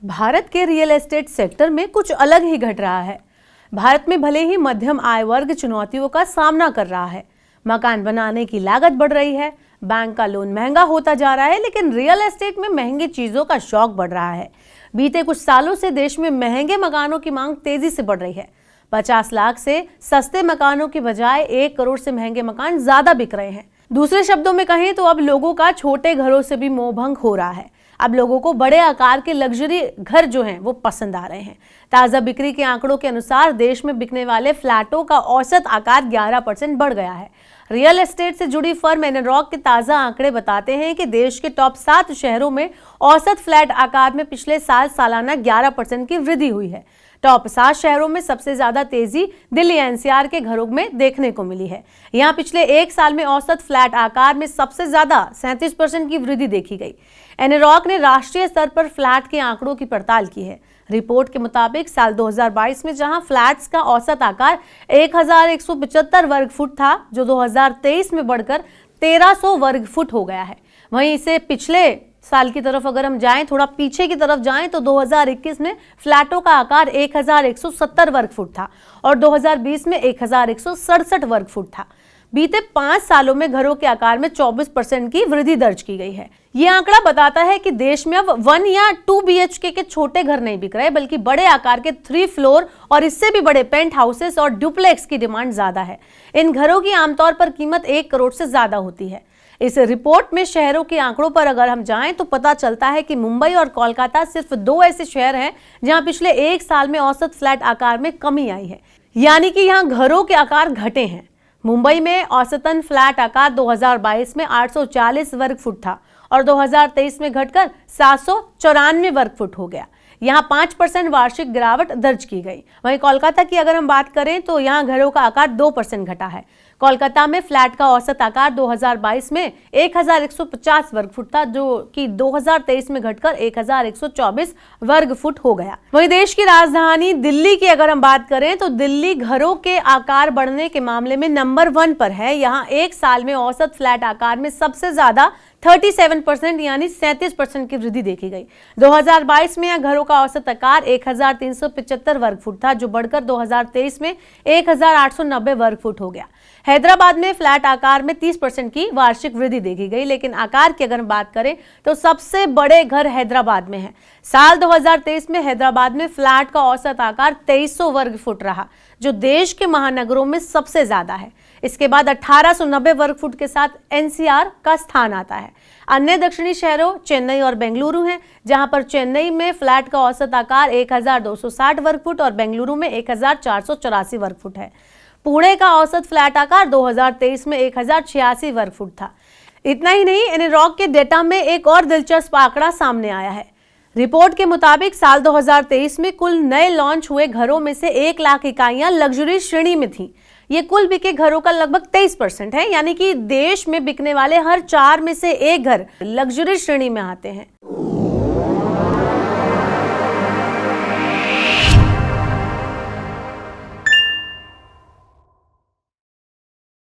भारत के real estate sector में कुछ अलग ही घट रहा है। भारत में भले ही मध्यम आय वर्ग चुनौतियों का सामना कर रहा है, मकान बनाने की लागत बढ़ रही है, बैंक का लोन महंगा होता जा रहा है, लेकिन रियल एस्टेट में महंगी चीजों का शौक बढ़ रहा है। बीते कुछ सालों से देश में महंगे मकानों की मांग तेजी से बढ़ रही है। 50 लाख से सस्ते मकानों की बजाय 1 करोड़ से महंगे मकान ज्यादा बिक रहे हैं। दूसरे शब्दों में कहें तो अब लोगों का छोटे घरों से भी मोहभंग हो रहा है। अब लोगों को बड़े आकार के लग्जरी घर जो हैं वो पसंद आ रहे हैं। ताजा बिक्री के आंकड़ों के अनुसार देश में बिकने वाले फ्लैटों का औसत आकार 11% बढ़ गया है। रियल एस्टेट से जुड़ी फर्म एनरॉक के ताजा आंकड़े बताते हैं कि देश के टॉप 7 शहरों में औसत फ्लैट आकार में पिछले साल सालाना 11% की वृद्धि हुई है। टॉप 7 शहरों में सबसे ज्यादा तेजी दिल्ली एनसीआर के घरों में देखने को मिली है। यहां पिछले 1 साल में औसत फ्लैट आकार में सबसे ज्यादा 37% की वृद्धि देखी गई। एनरॉक ने राष्ट्रीय स्तर पर फ्लैट के आंकड़ों की पड़ताल की है। रिपोर्ट के मुताबिक साल 2022 में जहां फ्लैट्स का औसत आकार 1175 वर्ग फुट था, जो 2023 में बढ़कर 1300 वर्ग फुट हो गया है। वहीं इसे पिछले साल की तरफ अगर हम जाएं, थोड़ा पीछे की तरफ जाएं, तो 2021 में फ्लैटों का आकार 1170 वर्ग फुट था और 2020 में 1167 वर्ग फुट था। बीते 5 सालों में घरों के आकार में 24% की वृद्धि दर्ज की गई है। ये आंकड़ा बताता है कि देश में अब 1 या 2 BHK के छोटे घर नहीं बिक रहे, बल्कि बड़े आकार के 3 फ्लोर और इससे भी बड़े पेंट हाउसेस और डुप्लेक्स की डिमांड ज्यादा है। इन घरों की आमतौर पर कीमत 1 करोड़ से ज्यादा होती है। इस रिपोर्ट में शहरों के आंकड़ों पर अगर हम जाएं तो पता चलता है कि मुंबई और कोलकाता सिर्फ 2 ऐसे शहर हैं जहां पिछले 1 साल में औसत फ्लैट आकार में कमी आई है, यानी कि यहां घरों के आकार घटे हैं। मुंबई में औसतन फ्लैट आकार 2022 में 840 वर्ग फुट था और 2023 में घटकर 794 वर्ग फुट हो गया। यहाँ 5% वार्षिक गिरावट दर्ज की गई। वहीं कोलकाता की अगर हम बात करें तो यहाँ घरों का आकार 2% घटा है। कोलकाता में फ्लैट का औसत आकार 2022 में 1150 वर्ग फुट था, जो कि 2023 में घटकर 1124 वर्ग फुट हो गया। वहीं देश की राजधानी दिल्ली की अगर हम बात करें तो दिल्ली घरों के आकार बढ़ने के मामले में नंबर 1 पर है। यहाँ 1 साल में औसत फ्लैट आकार में सबसे ज्यादा 37% यानी 37% की वृद्धि देखी गई। 2022 में यह घरों का औसत आकार 1375 वर्ग फुट था, जो बढ़कर 2023 में 1890 वर्ग फुट हो गया। हैदराबाद में फ्लैट आकार में 30% की वार्षिक वृद्धि देखी गई, लेकिन आकार की अगर बात करें तो सबसे बड़े घर हैदराबाद में है। साल 2023 में हैदराबाद में फ्लैट का औसत आकार 2300 वर्ग फुट रहा, जो देश के महानगरों में सबसे ज्यादा है। इसके बाद 1890 वर्ग फुट के साथ एनसीआर का स्थान आता है। अन्य दक्षिणी शहरों चेन्नई और बेंगलुरु हैं, जहां पर चेन्नई में फ्लैट का औसत आकार 1260 वर्ग फुट और बेंगलुरु में 1484 वर्ग फुट है। पुणे का औसत फ्लैट आकार 2023 में 1086 वर्ग फुट था। इतना ही नहीं, एनरॉक के डेटा में एक और दिलचस्प आंकड़ा सामने आया है। रिपोर्ट के मुताबिक साल 2023 में कुल नए लॉन्च हुए घरों में से 1 लाख इकाइयां लग्जरी श्रेणी में थी। ये कुल बिके घरों का लगभग 23% है, यानी कि देश में बिकने वाले हर 4 में से 1 घर लग्जरी श्रेणी में आते हैं।